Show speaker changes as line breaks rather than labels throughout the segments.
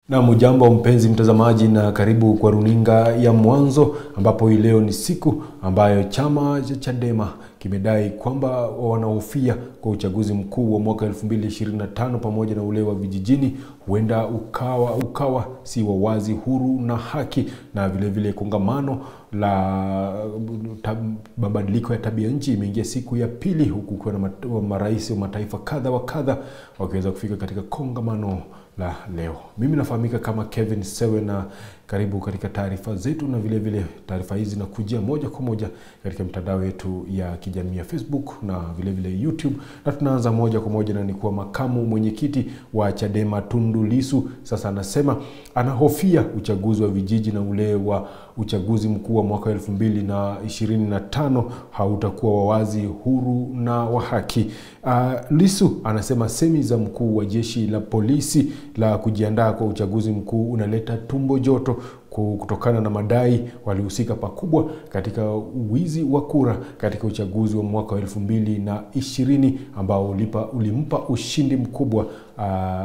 Na mjambo mpenzi mtazamaji na karibu kwa runinga ya Mwanzo, ambapo leo ni siku ambayo chama cha Chadema kimedai kwamba wanahofia kwa uchaguzi mkuu wa mwaka 2025 pamoja na ule wa vijijini huenda ukawa si wa wazi, huru na haki. Na vile vile kongamano la mabadiliko ya Tabianchi imeingia siku ya pili, huku kwa na marais wa mataifa kadha wa kadha wakiweza kufika katika kongamano la leo. Mimi nafahamika kama Kevin Sewe na karibu katika taarifa zetu, na vile vile taarifa hizi nakujia moja kwa moja katika mtandao wetu ya kijamii ya Facebook na vile vile YouTube. Na tunaanza moja kwa moja na ni kwa makamu mwenyekiti wa Chadema Tundu Lissu. Sasa anasema anahofia uchaguzi wa vijiji na ule wa uchaguzi mkuu wa mwaka 2025 hautakuwa wa wazi, huru na wa haki. Lissu anasema semi za mkuu wa jeshi la polisi la kujiandaa kwa uchaguzi mkuu unaleta tumbo joto kutokana na madai walihusika pakubwa katika wizi wa kura katika uchaguzi wa mwaka 2020 ambao ulimpa ushindi mkubwa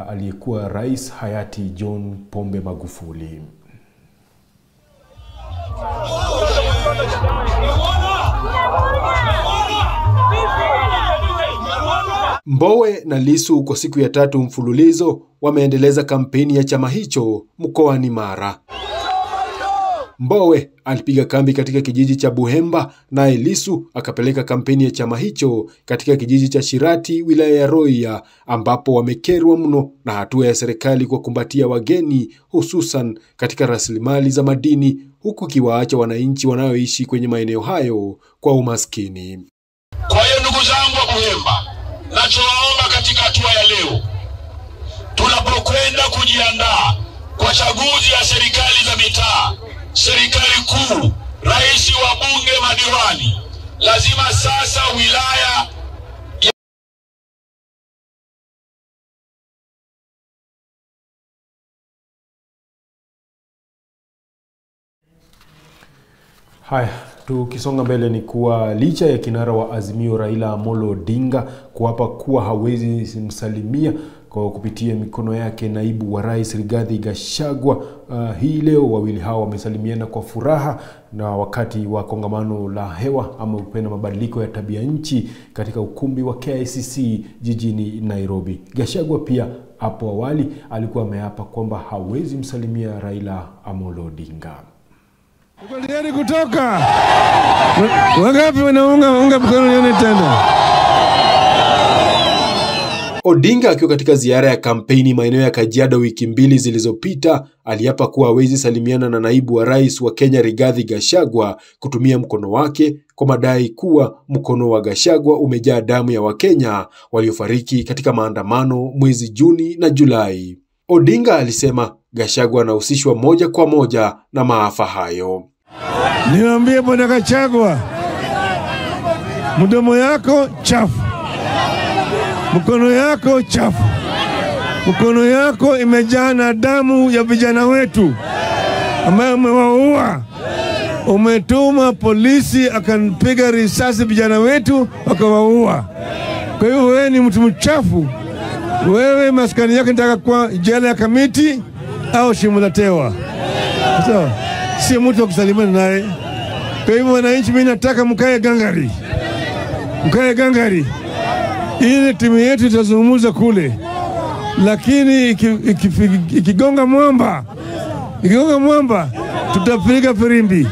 aliyekuwa rais hayati John Pombe Magufuli. Mbowe na Lissu kwa siku ya tatu mfululizo wameendeleza kampeni ya chama hicho mkoani Mara. Mbowe alipiga kambi katika kijiji cha Buhemba, naye Lissu akapeleka kampeni ya chama hicho katika kijiji cha Shirati, wilaya ya Roia, ambapo wamekerwa mno na hatua ya serikali kwa kumbatia wageni hususan katika rasilimali za madini, huku kiwaacha wananchi wanaoishi kwenye maeneo hayo kwa umaskini.
Kwa hiyo ndugu zangu wa Buhemba, nachowaomba katika hatua ya leo, tunapokwenda kujiandaa kwa chaguzi ya serikali za mitaa, serikali kuu, rais wa bunge, madiwani, lazima sasa wilaya
Haya, tukisonga mbele ni kuwa licha ya kinara wa Azimio Raila Amolo Odinga kuapa kuwa hawezi msalimia kwa kupitia mikono yake naibu wa rais Rigathi Gachagua, hii leo wawili hao wamesalimiana kwa furaha na wakati wa kongamano la Hewa ama kupinga Mabadiliko ya Tabianchi katika ukumbi wa KICC jijini Nairobi. Gachagua pia hapo awali alikuwa ameapa kwamba hawezi msalimia Raila Amolo Odinga.
Uko tayari kutoka? Wangapi wanaunga mkono nione tena?
Odinga akiwa katika ziara ya kampeni maeneo ya Kajiado wiki mbili zilizopita aliapa kuwa hawezi salimiana na naibu wa rais wa Kenya Rigathi Gachagua kutumia mkono wake kwa madai kuwa mkono wa Gachagua umejaa damu ya Wakenya waliofariki katika maandamano mwezi Juni na Julai. Odinga alisema Gachagua anahusishwa moja kwa moja na maafa hayo.
Niambie bwana Gachagua, mdomo yako chafu, mkono yako chafu, mkono yako imejaa na damu ya vijana wetu ambayo umewaua. Umetuma polisi akanpiga risasi vijana wetu wakawaua. Kwa hiyo wewe ni mtu mchafu. Wewe maskani yako nitaka kwa jela ya Kamiti au Shimo la Tewa. Sawa? Si mtu wa kusalimiana naye. Kwa hivyo wananchi, mimi nataka mkae gangari. Mkae gangari. Ile timu yetu itazungumza kule. Lakini ikigonga mwamba, tutapiga firimbi.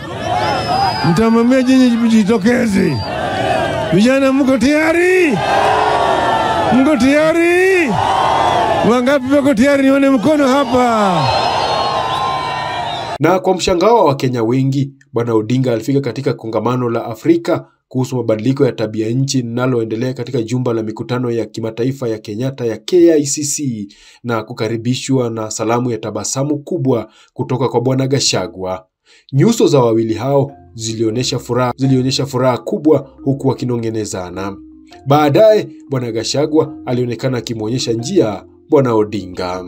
Mtamwambia nyinyi jitokeze. Vijana mko tayari? Mko tayari? Wangapi wako tayari? Nione mkono hapa.
Na kwa mshangao wa Kenya wengi, bwana Odinga alifika katika kongamano la Afrika kuhusu mabadiliko ya tabia nchi linaloendelea katika jumba la mikutano ya kimataifa ya Kenyatta ya KICC na kukaribishwa na salamu ya tabasamu kubwa kutoka kwa bwana Gachagua. Nyuso za wawili hao zilionyesha furaha kubwa huku wakinongenezana. Baadaye bwana Gachagua alionekana akimuonyesha njia bwana Odinga.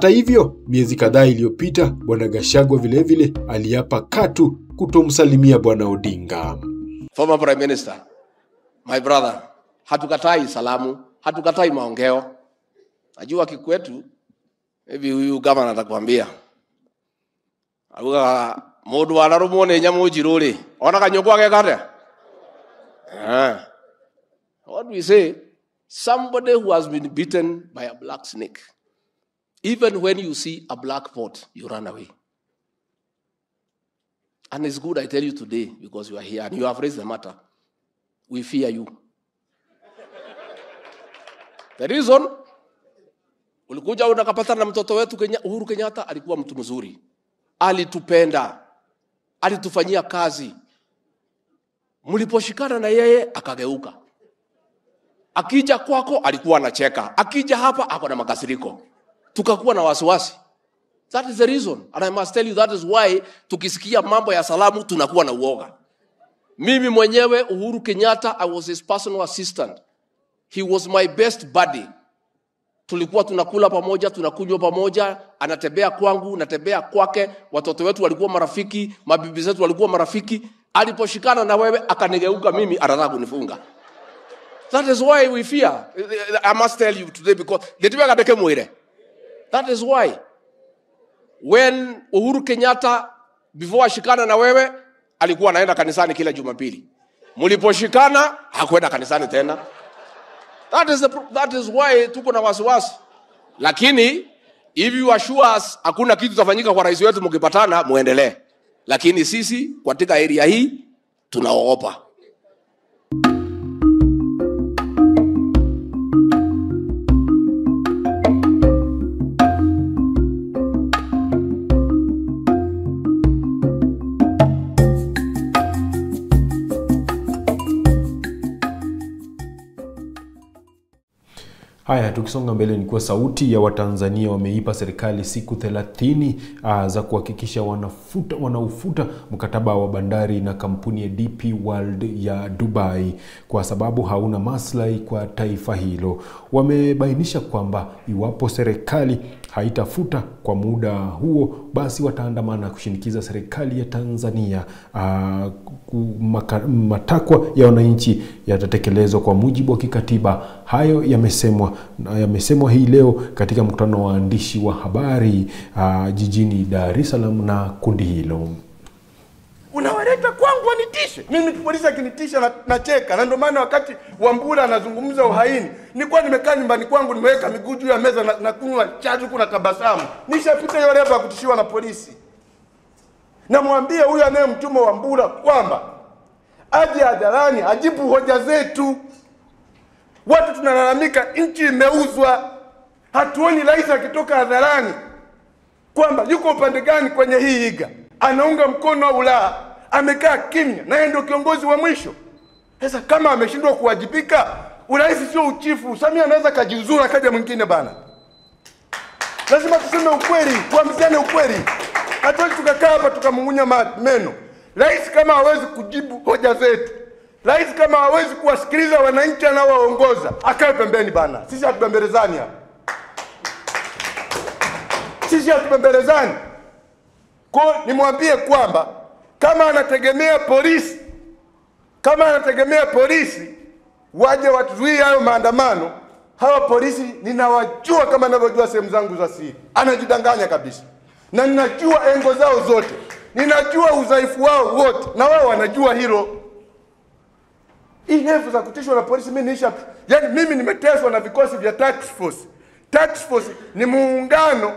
Hata hivyo, miezi kadhaa iliyopita, Bwana Gachagua vilevile aliapa katu kutomsalimia Bwana Odinga.
Former Prime Minister, my brother, hatukatai salamu, hatukatai maongeo. Najua kikwetu, hivi huyu governor atakwambia. Aguga modu wanarumone nyamu jiruri. Ona kanyoko ake kate. What we say, somebody who has been bitten by a black snake, even when you see a black pot, you run away. And it's good I tell you today, because you are here and you have raised the matter. We fear you. The reason, ulikuja unakapata na mtoto wetu Uhuru Kenyatta alikuwa mtu mzuri. Alitupenda. Alitufanyia kazi. Mliposhikana na yeye akageuka. Akija kwako alikuwa anacheka. Akija hapa ako na makasiriko. Tukakuwa na wasiwasi. That is the reason. And I must tell you, that is why tukisikia mambo ya salamu tunakuwa na uoga. Mimi mwenyewe Uhuru Kenyatta, I was his personal assistant. He was my best buddy. Tulikuwa tunakula pamoja, tunakunywa pamoja, anatembea kwangu, natembea kwake, watoto wetu walikuwa marafiki, mabibi zetu walikuwa marafiki. Aliposhikana na wewe akanigeuka mimi, anataka kunifunga. That is why we fear. I must tell you today, because that is why when Uhuru Kenyatta, before ashikana na wewe, alikuwa anaenda kanisani kila Jumapili. Muliposhikana hakwenda kanisani tena. That is why tuko na wasiwasi. Lakini if you assure us hakuna kitu tafanyika kwa rais wetu mkipatana, muendelee. Lakini sisi katika area hii tunaogopa.
Haya, tukisonga mbele ni kwa sauti ya Watanzania wameipa serikali siku 30 za kuhakikisha wanaufuta mkataba wa bandari na kampuni ya DP World ya Dubai kwa sababu hauna maslahi kwa taifa hilo. Wamebainisha kwamba iwapo serikali haitafuta kwa muda huo, basi wataandamana kushinikiza serikali ya Tanzania matakwa ya wananchi yatatekelezwa kwa mujibu wa kikatiba. Hayo yamesemwa hii leo katika mkutano wa waandishi wa habari jijini Dar es Salaam na kundi hilo.
Unawaleta kwangu wanitishe. Mimi polisi akinitisha na cheka. Na ndio maana wakati Wambura anazungumza uhaini, nilikuwa nimekaa nyumbani kwangu nimeweka miguu juu ya meza na kunywa chatu kuna tabasamu. Nishapita hiyo level ya kutishiwa na polisi. Namwambia huyu anayemtuma Wambura kwamba aje hadharani ajibu hoja zetu. Watu tunalalamika nchi imeuzwa. Hatuoni rais akitoka hadharani kwamba yuko upande gani kwenye hii iga. Anaunga mkono au la, amekaa kimya na yeye ndio kiongozi wa mwisho. Sasa kama ameshindwa kuwajibika, urais sio uchifu. Samia anaweza kajiuzuru akaja mwingine bana. Lazima tuseme ukweli, tuambiane ukweli. Hatuwezi tukakaa hapa tukamung'unya meno. Rais kama hawezi kujibu hoja zetu, rais kama hawezi kuwasikiliza wananchi anaowaongoza, akae pembeni bana. Sisi hatubembelezani hapa. Sisi hatubembelezani. Kwa nimwambie kwamba kama anategemea polisi waje watuzuie hayo maandamano, hawa polisi ninawajua kama ninavyojua sehemu zangu za siri. Anajidanganya kabisa. Na ninajua engo zao zote. Ninajua udhaifu wao wote na wao wanajua hilo. Hii nefu za kutishwa na polisi mimi nimeteswa na vikosi vya task force. Task force ni muungano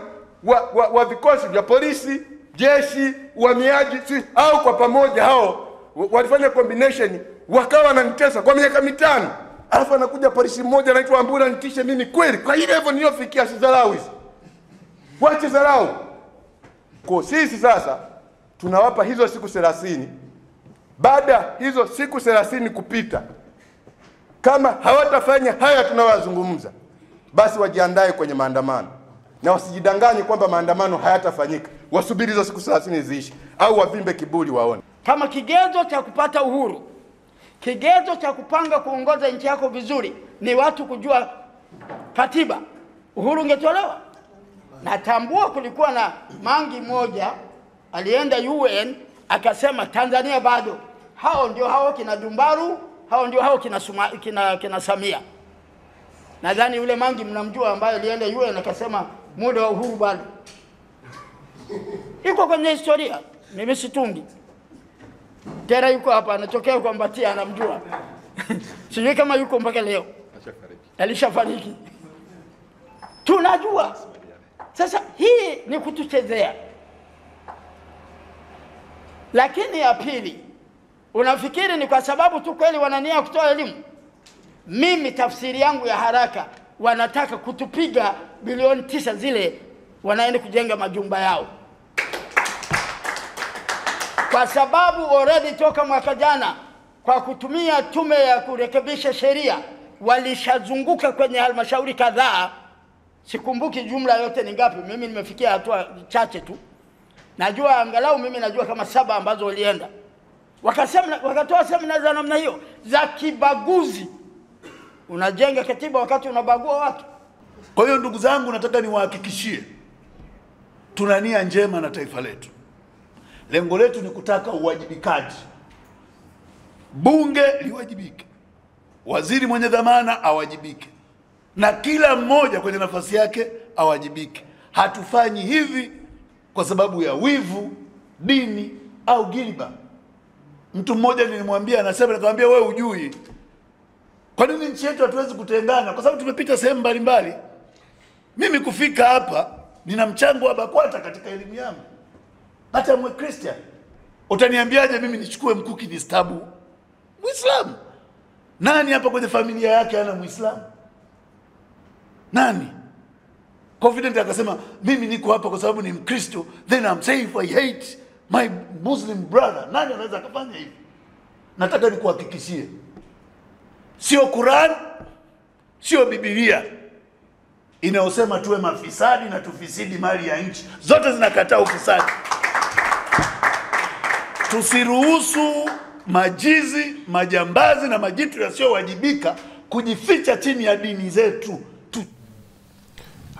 wa vikosi vya polisi, jeshi, uhamiaji, au kwa pamoja hao walifanya combination wakawa wananitesa kwa miaka 5. Alafu anakuja polisi mmoja anaitwa Wambura nitishe mimi kweli. Kwa hiyo hivyo niliofikia sidharau hizi. Wache dharau. Kwa sisi sasa tunawapa hizo siku 30. Baada hizo siku 30 kupita, kama hawatafanya haya tunawazungumza, basi wajiandae kwenye maandamano. Na wasijidanganye kwamba maandamano hayatafanyika. Wasubiri hizo siku 30 ziishi au wavimbe kiburi waone.
Kama kigezo cha kupata uhuru, kigezo cha kupanga kuongoza nchi yako vizuri ni watu kujua katiba, uhuru ungetolewa? Natambua kulikuwa na mangi moja alienda UN akasema Tanzania bado. Hao ndio hao kina Dumbaru, hao ndio hao kina Samia. Nadhani yule mangi mnamjua ambaye alienda UN akasema muda wa uhuru bado. Iko kwenye historia, mimi situngi. Tera yuko hapa anatokea kwa Mbatia anamjua. Sijui kama yuko mpaka leo. Alishafariki. Tunajua. Sasa hii ni kutuchezea. Lakini ya pili, unafikiri ni kwa sababu tu kweli wanania kutoa elimu? Mimi tafsiri yangu ya haraka, wanataka kutupiga bilioni 9 zile wanaenda kujenga majumba yao. Kwa sababu already toka mwaka jana kwa kutumia tume ya kurekebisha sheria walishazunguka kwenye halmashauri kadhaa. Sikumbuki jumla yote ni ngapi, mimi nimefikia hatua chache tu. Najua angalau mimi najua kama 7 ambazo walienda. Wakatoa semina za namna hiyo za kibaguzi. Unajenga katiba wakati unabagua watu.
Kwa hiyo ndugu zangu, nataka niwahakikishie tuna nia njema na taifa letu. Lengo letu ni kutaka uwajibikaji. Bunge liwajibike. Waziri mwenye dhamana awajibike. Na kila mmoja kwenye nafasi yake awajibike. Hatufanyi hivi kwa sababu ya wivu, dini au giliba. Mtu mmoja nilimwambia, anasema, nikamwambia wewe hujui kwa nini nchi yetu hatuwezi kutengana? Kwa sababu tumepita sehemu mbalimbali. Mimi kufika hapa nina mchango wa BAKWATA katika elimu yangu. Hata mwe Christian. Utaniambiaje mimi nichukue mkuki ni stabu Muislamu? Nani hapa kwenye familia yake ana Muislamu? Nani? Confident akasema mimi niko hapa kwa sababu ni Mkristo, then I'm safe, I hate my Muslim brother. Nani anaweza kufanya hivi? Nataka nikuhakikishie, sio Quran, sio Biblia inayosema tuwe mafisadi na tufisidi mali ya nchi. Zote zinakataa ufisadi. Tusiruhusu majizi, majambazi na majitu yasiyowajibika kujificha chini ya dini zetu.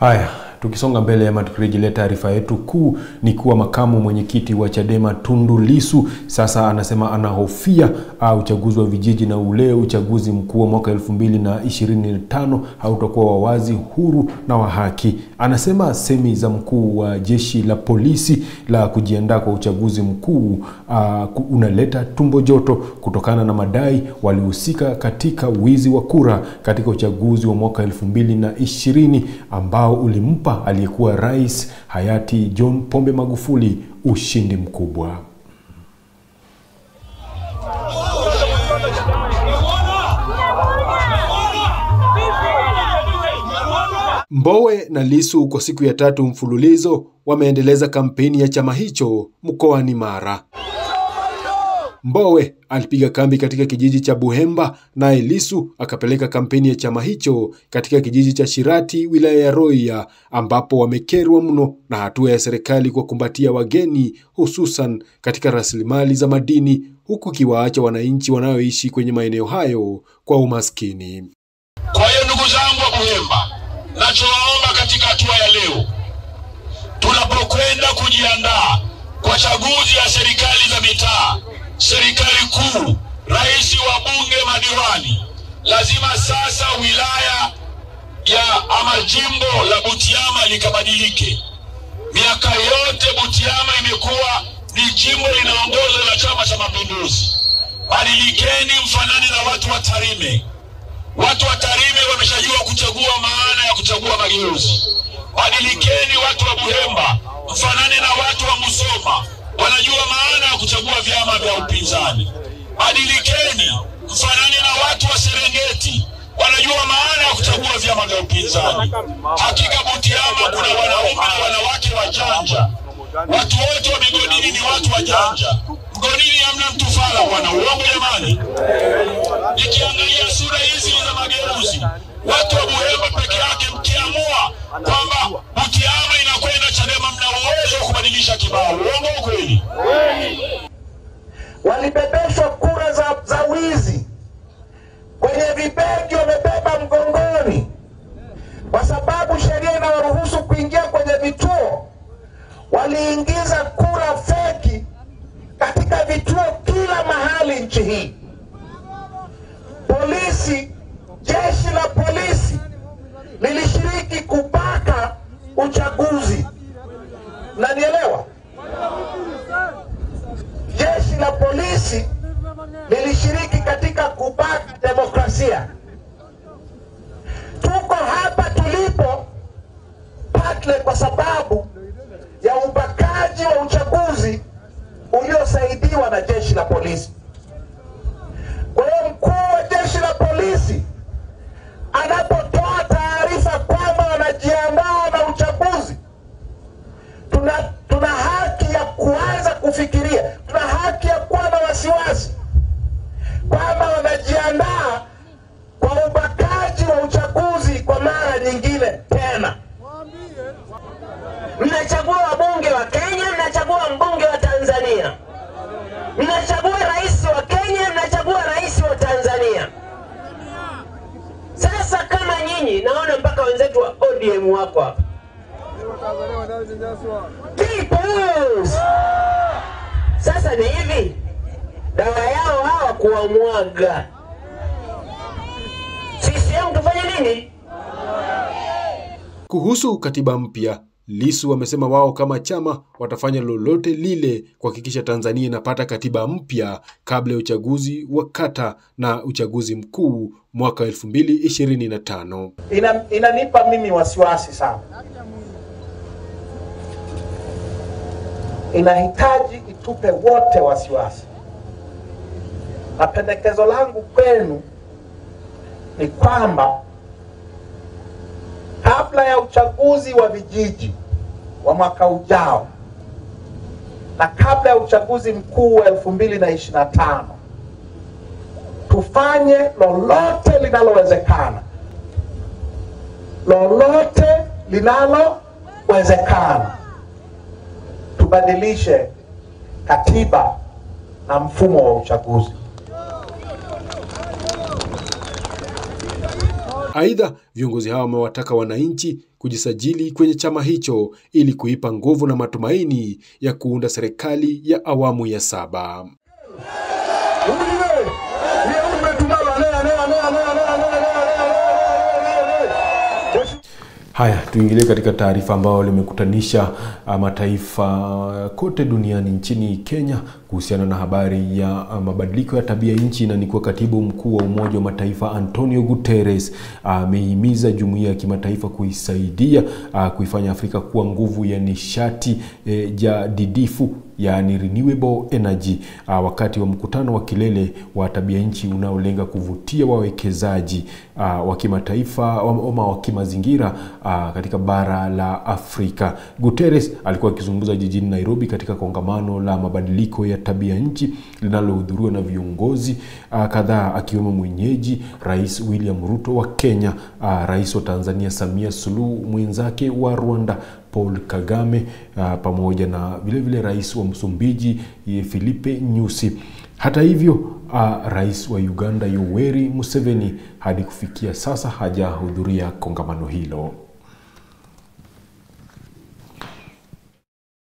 Haya, tukisonga mbele ama tukirejelea taarifa yetu kuu ni kuwa makamu mwenyekiti wa Chadema Tundu Lissu sasa anasema anahofia uchaguzi wa vijiji na ule uchaguzi mkuu wa mwaka 2025 hautakuwa wa wazi, huru na wa haki. Anasema semi za mkuu wa jeshi la polisi la kujiandaa kwa uchaguzi mkuu unaleta tumbo joto kutokana na madai walihusika katika wizi wa kura katika uchaguzi wa mwaka 2020 ambao ulimpa aliyekuwa rais hayati John Pombe Magufuli ushindi mkubwa. Mbowe na Lissu kwa siku ya 3 mfululizo wameendeleza kampeni ya chama hicho mkoani Mara. Mbowe alipiga kambi katika kijiji cha Buhemba, naye Lissu akapeleka kampeni ya chama hicho katika kijiji cha Shirati, wilaya ya Roya, ambapo wamekerwa mno na hatua ya serikali kwa kumbatia wageni hususan katika rasilimali za madini, huku kiwaacha wananchi wanaoishi kwenye maeneo hayo kwa umaskini.
Kwa hiyo ndugu zangu wa Buhemba, nachowaomba katika hatua ya leo, tunapokwenda kujiandaa kwa chaguzi ya serikali za mitaa, serikali kuu, rais wa bunge, madiwani, lazima sasa wilaya ya ama jimbo la Butiama likabadilike. Miaka yote Butiama imekuwa ni jimbo linaongozwa na Chama cha Mapinduzi. Badilikeni mfanane na watu wa Tarime. Watu wa Tarime wameshajua kuchagua maana ya kuchagua mageuzi. Badilikeni watu wa Buhemba, mfanane na watu wa Musoma, wanajua maana ya kuchagua vyama vya upinzani. Badilikeni mfanane na watu wa Serengeti, wanajua maana ya kuchagua vyama vya upinzani. Hakika Butiama kuna wanaume na wanawake wajanja. Watu wote wa Migodini ni watu wajanja. Mgodini hamna mtu fala, wana uongo jamani. Nikiangalia sura hizi za mageuzi, watu wa Buhemba peke yake mkiamua kwamba Butiama inakwenda Chadema, mna uwezo wa kubadilisha kibao. Uongo kweli?
Walibebeshwa kura za wizi kwenye vibegi, wamebeba mgongoni, kwa sababu sheria inawaruhusu kuingia kwenye vituo, waliingiza kura feki katika vituo kila mahali nchi hii. Polisi, jeshi la polisi lilishiriki kubaka uchaguzi. Mnanielewa? Jeshi la polisi lilishiriki katika kubaka demokrasia. Tuko hapa tulipo partly kwa sababu ya ubakaji wa uchaguzi uliosaidiwa na jeshi la polisi. Kwa hiyo mkuu wa jeshi la polisi anapotoa taarifa kwamba wanajiandaa na uchaguzi, tuna haki ya kuanza kufikiria, tuna haki ya kuwa na wasiwasi kwamba wanajiandaa kwa ubakaji wa uchaguzi kwa mara nyingine tena.
Mnachagua wabunge wa Kenya, mnachagua mbunge wa Tanzania. Mnachagua rais wa Kenya, mnachagua rais wa Tanzania. Sasa kama nyinyi, naona mpaka wenzetu wa ODM wako hapa. Sasa ni hivi, dawa yao hawa kuwamwaga. CCM tufanye nini?
Kuhusu katiba mpya, Lissu wamesema wao kama chama watafanya lolote lile kuhakikisha Tanzania inapata katiba mpya kabla ya uchaguzi wa kata na uchaguzi mkuu mwaka 2025.
Inanipa mimi wasiwasi sana. Inahitaji itupe wote wasiwasi. Na pendekezo langu kwenu ni kwamba kabla ya uchaguzi wa vijiji wa mwaka ujao na kabla ya uchaguzi mkuu wa 2025, tufanye lolote linalowezekana. Lolote linalowezekana. Tubadilishe katiba na mfumo wa uchaguzi.
Aidha, viongozi hawa wamewataka wananchi kujisajili kwenye chama hicho ili kuipa nguvu na matumaini ya kuunda serikali ya awamu ya 7. Haya, tuingilie katika taarifa ambayo limekutanisha mataifa kote duniani. Nchini Kenya kuhusiana na habari ya mabadiliko ya tabia nchi, na ni kwa katibu mkuu wa Umoja wa Mataifa Antonio Guterres amehimiza jumuiya ya kimataifa kuisaidia kuifanya Afrika kuwa nguvu ya nishati jadidifu, yani renewable energy, wakati wa mkutano wa kilele wa tabia nchi unaolenga kuvutia wawekezaji wa kimataifa ama wa kimazingira katika bara la Afrika. Guterres alikuwa akizungumza jijini Nairobi katika kongamano la mabadiliko ya tabia nchi linalohudhuriwa na viongozi kadhaa, akiwemo mwenyeji Rais William Ruto wa Kenya, Rais wa Tanzania Samia Suluhu, mwenzake wa Rwanda Paul Kagame, pamoja na vile vile Rais wa Msumbiji Filipe Nyusi. Hata hivyo, Rais wa Uganda Yoweri Museveni hadi kufikia sasa hajahudhuria kongamano hilo.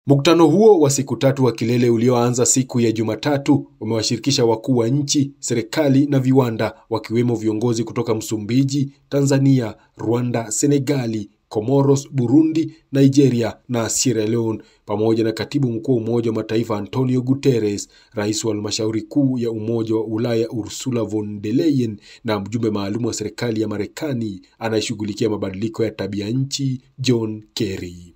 Mkutano huo wa siku 3 wa kilele ulioanza siku ya Jumatatu umewashirikisha wakuu wa nchi, serikali na viwanda, wakiwemo viongozi kutoka Msumbiji, Tanzania, Rwanda, Senegali, Comoros, Burundi, Nigeria na Sierra Leone, pamoja na katibu mkuu wa Umoja wa Mataifa Antonio Guterres, rais wa halmashauri kuu ya Umoja wa Ulaya Ursula von der Leyen, na mjumbe maalum wa serikali ya Marekani anayeshughulikia mabadiliko ya tabia nchi John Kerry.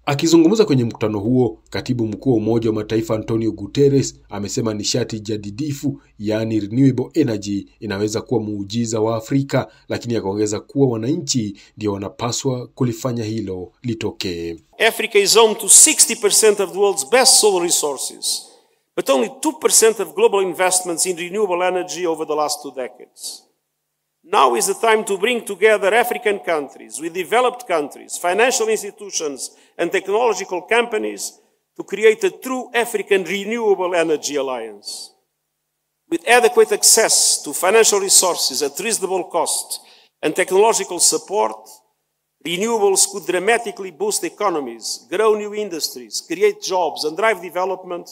Akizungumza kwenye mkutano huo, katibu mkuu wa Umoja wa Mataifa Antonio Guterres amesema nishati jadidifu, yani renewable energy, inaweza kuwa muujiza wa Afrika, lakini akaongeza kuwa wananchi ndio wanapaswa kulifanya hilo litokee.
Africa is home to 60% of the world's best solar resources, but only 2% of global investments in renewable energy over the last 2 decades. Now is the time to bring together African countries with developed countries, financial institutions and technological companies to create a true African renewable energy alliance. With adequate access to financial resources at reasonable cost and technological support, renewables could dramatically boost economies, grow new industries, create jobs, and drive development,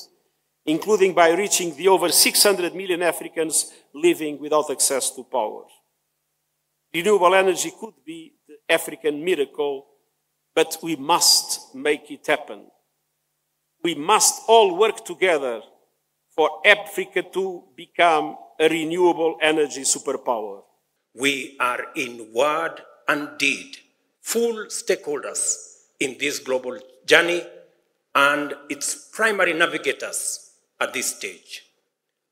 including by reaching the over 600 million Africans living without access to power. Renewable energy could be the African miracle, but we must make it happen. We must all work together for Africa to become a renewable energy superpower.
We are in word and deed full stakeholders in this global journey and its primary navigators at this stage.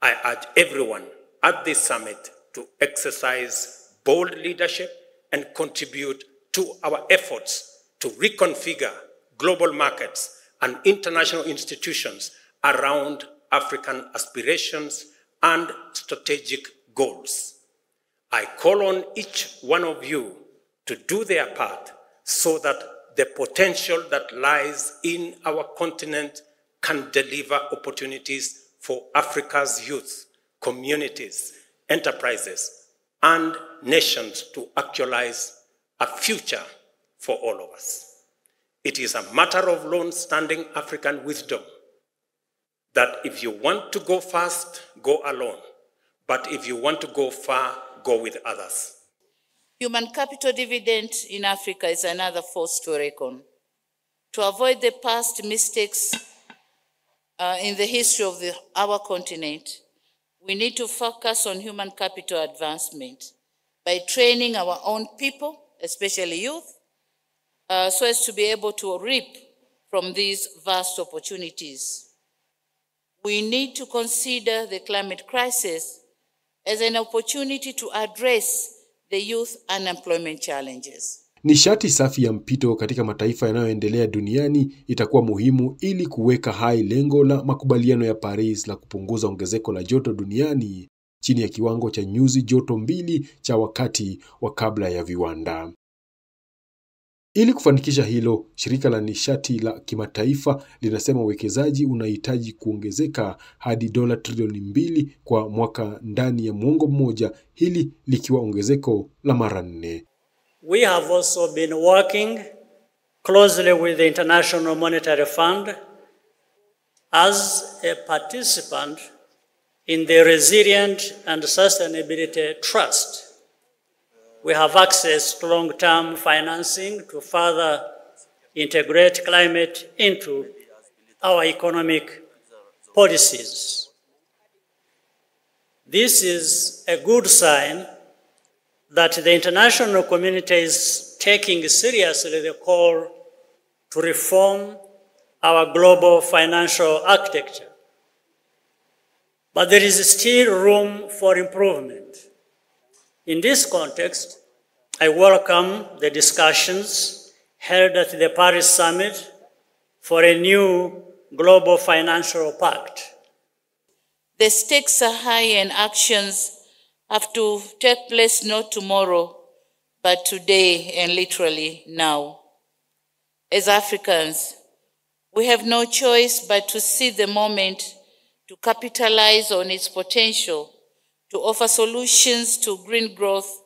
I urge everyone at this summit to exercise bold leadership and contribute to our efforts to reconfigure global markets and international institutions around African aspirations and strategic goals. I call on each one of you to do their part so that the potential that lies in our continent can deliver opportunities for Africa's youth, communities, enterprises, and nations to actualize a future for all of us. It is a matter of long-standing African wisdom that if you want to go fast, go alone. But if you want to go far, go with others.
Human capital dividend in Africa is another force to reckon. To avoid the past mistakes in the history of our continent, we need to focus on human capital advancement by training our own people, especially youth, so as to be able to reap from these vast opportunities. We need to consider the climate crisis as an opportunity to address the youth unemployment challenges.
Nishati safi ya mpito katika mataifa yanayoendelea duniani itakuwa muhimu ili kuweka hai lengo la makubaliano ya Paris la kupunguza ongezeko la joto duniani chini ya kiwango cha nyuzi joto 2 cha wakati wa kabla ya viwanda. Ili kufanikisha hilo, shirika la nishati la kimataifa linasema uwekezaji unahitaji kuongezeka hadi dola trilioni 2 kwa mwaka ndani ya muongo mmoja, hili likiwa ongezeko la mara 4.
We have also been working closely with the International Monetary Fund as a participant in the Resilient and Sustainability Trust. We have access to long-term financing to further integrate climate into our economic policies. This is a good sign that the international community is taking seriously the call to reform our global financial architecture. But there is still room for improvement. In this context, I welcome the discussions held at the Paris Summit for a new global financial pact.
The stakes are high and actions have to take place not tomorrow, but today and literally now. As Africans, we have no choice but to seize the moment to capitalize on its potential to offer solutions to green growth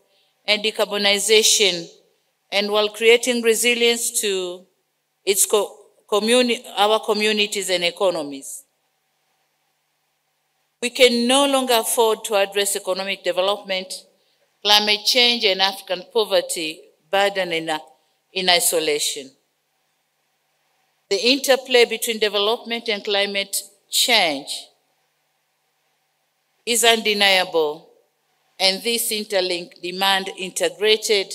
and decarbonization, and while creating resilience to its our communities and economies. We can no longer afford to address economic development, climate change, and African poverty burden in isolation. The interplay between development and climate change is undeniable, and this interlink demand integrated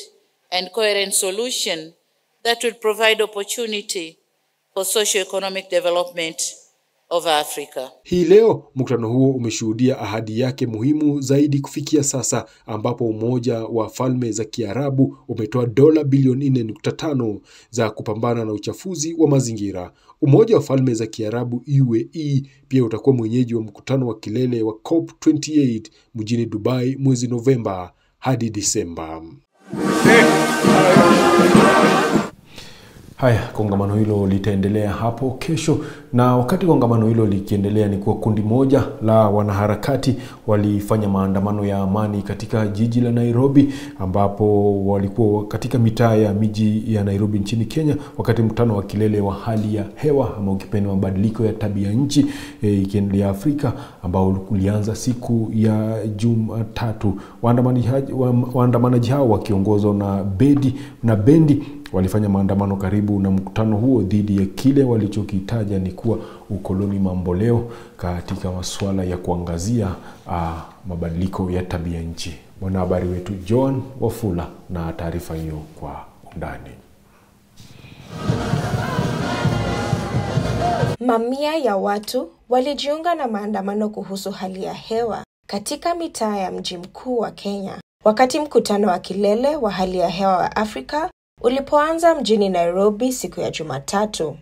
and coherent solution that will provide opportunity for socio-economic development of Africa.
Hii leo mkutano huo umeshuhudia ahadi yake muhimu zaidi kufikia sasa, ambapo Umoja wa Falme za Kiarabu umetoa dola bilioni 4.5 za kupambana na uchafuzi wa mazingira. Umoja wa Falme za Kiarabu UAE pia utakuwa mwenyeji wa mkutano wa kilele wa COP28 mjini Dubai mwezi Novemba hadi Disemba. Haya, kongamano hilo litaendelea hapo kesho, na wakati kongamano hilo likiendelea ni kuwa kundi moja la wanaharakati walifanya maandamano ya amani katika jiji la Nairobi, ambapo walikuwa katika mitaa ya miji ya Nairobi nchini Kenya, wakati mkutano wa kilele wa hali ya hewa ama ukipenda mabadiliko ya Tabianchi ya Afrika ambao ulianza siku ya Jumatatu. Waandamanaji hao wakiongozwa na bendi walifanya maandamano karibu na mkutano huo dhidi ya kile walichokitaja ni kuwa ukoloni mamboleo katika masuala ya kuangazia mabadiliko ya tabia nchi. Mwanahabari wetu Joan Wafula na taarifa hiyo kwa undani.
Mamia ya watu walijiunga na maandamano kuhusu hali ya hewa katika mitaa ya mji mkuu wa Kenya wakati mkutano wa kilele wa hali ya hewa wa Afrika ulipoanza mjini Nairobi siku ya Jumatatu.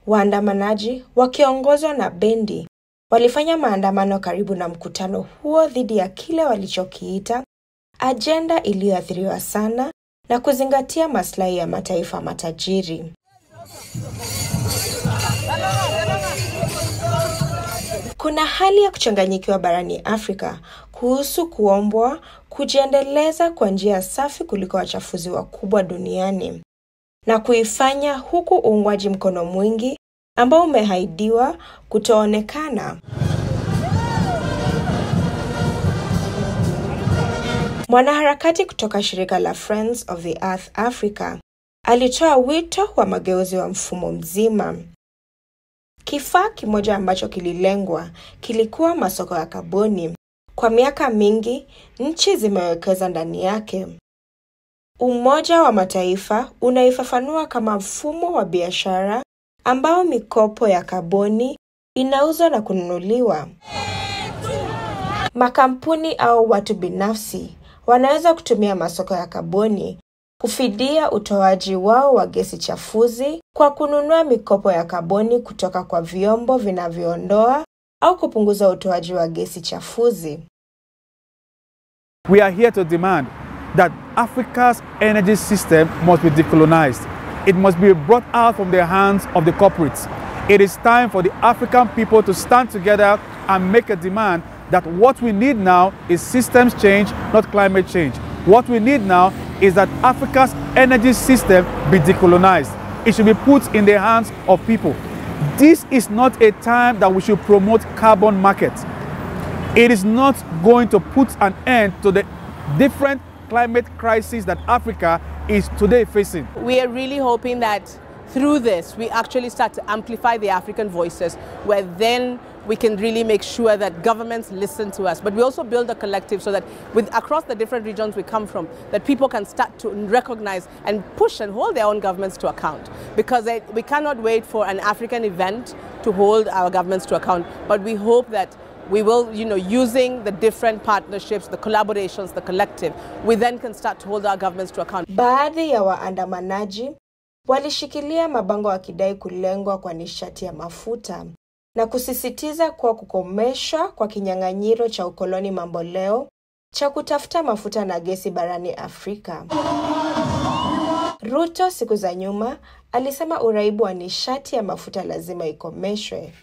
Waandamanaji wakiongozwa na bendi walifanya maandamano karibu na mkutano huo dhidi ya kile walichokiita ajenda iliyoathiriwa sana na kuzingatia maslahi ya mataifa matajiri. Kuna hali ya kuchanganyikiwa barani Afrika kuhusu kuombwa kujiendeleza kwa njia safi kuliko wachafuzi wakubwa duniani na kuifanya huku uungwaji mkono mwingi ambao umehaidiwa kutoonekana. Mwanaharakati kutoka shirika la Friends of the Earth Africa alitoa wito wa mageuzi wa mfumo mzima. Kifaa kimoja ambacho kililengwa kilikuwa masoko ya kaboni. Kwa miaka mingi, nchi zimewekeza ndani yake. Umoja wa Mataifa unaifafanua kama mfumo wa biashara ambao mikopo ya kaboni inauzwa na kununuliwa. Makampuni au watu binafsi wanaweza kutumia masoko ya kaboni kufidia utoaji wao wa gesi chafuzi kwa kununua mikopo ya kaboni kutoka kwa vyombo vinavyoondoa au kupunguza utoaji wa gesi chafuzi.
We are here to demand that Africa's energy system must be decolonized. It must be brought out from the hands of the corporates. It is time for the African people to stand together and make a demand that what we need now is systems change, not climate change. What we need now is that Africa's energy system be decolonized. It should be put in the hands of people. This is not a time that we should promote carbon markets. It is not going to put an end to the different climate crises that Africa is today facing.
We are really hoping that through this, we actually start to amplify the African voices, where then we can really make sure that governments listen to us. But we also build a collective so that across the different regions we come from, that people can start to recognize and push and hold their own governments to account. Because we cannot wait for an African event to hold our governments to account. But we hope that we will, using the different partnerships, the collaborations, the collective, we then can start to hold our governments to account.
Baadhi ya waandamanaji walishikilia mabango wakidai kulengwa kwa nishati ya mafuta na kusisitiza kuwa kukomeshwa kwa kinyang'anyiro cha ukoloni mamboleo cha kutafuta mafuta na gesi barani Afrika. Ruto siku za nyuma alisema uraibu wa nishati ya mafuta lazima ikomeshwe.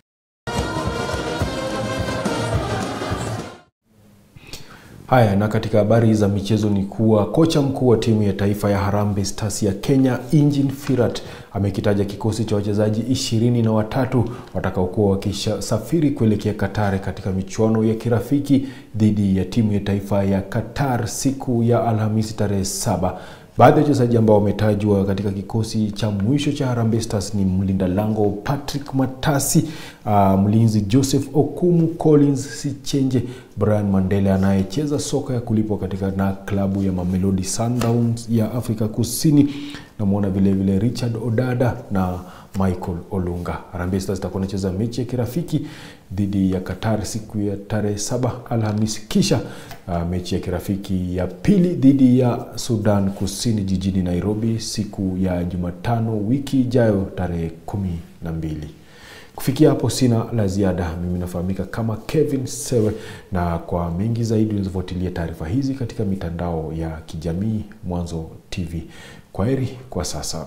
Haya, na katika habari za michezo ni kuwa kocha mkuu wa timu ya taifa ya Harambee Stars ya Kenya, Injin Firat, amekitaja kikosi cha wachezaji 23 watakaokuwa wakisafiri kuelekea Qatar katika michuano ya kirafiki dhidi ya timu ya taifa ya Qatar siku ya Alhamisi tarehe 7. Baadhi ya wachezaji ambao wametajwa katika kikosi cha mwisho cha Harambee Stars ni mlinda lango Patrick Matasi, mlinzi Joseph Okumu, Collins Sichenje, Brian Mandela anayecheza soka ya kulipwa na klabu ya Mamelodi Sundowns ya Afrika Kusini, na muona vile Richard Odada na Michael Olunga. Harambee Stars itakuwa inacheza mechi ya kirafiki dhidi ya Qatar siku ya tarehe 7 Alhamisi, kisha mechi ya kirafiki ya pili dhidi ya Sudan Kusini jijini Nairobi siku ya Jumatano wiki ijayo tarehe 12. Kufikia hapo sina la ziada. Mimi nafahamika kama Kevin Sewe, na kwa mengi zaidi unazofuatilia taarifa hizi katika mitandao ya kijamii Mwanzo TV. Kwaheri kwa sasa.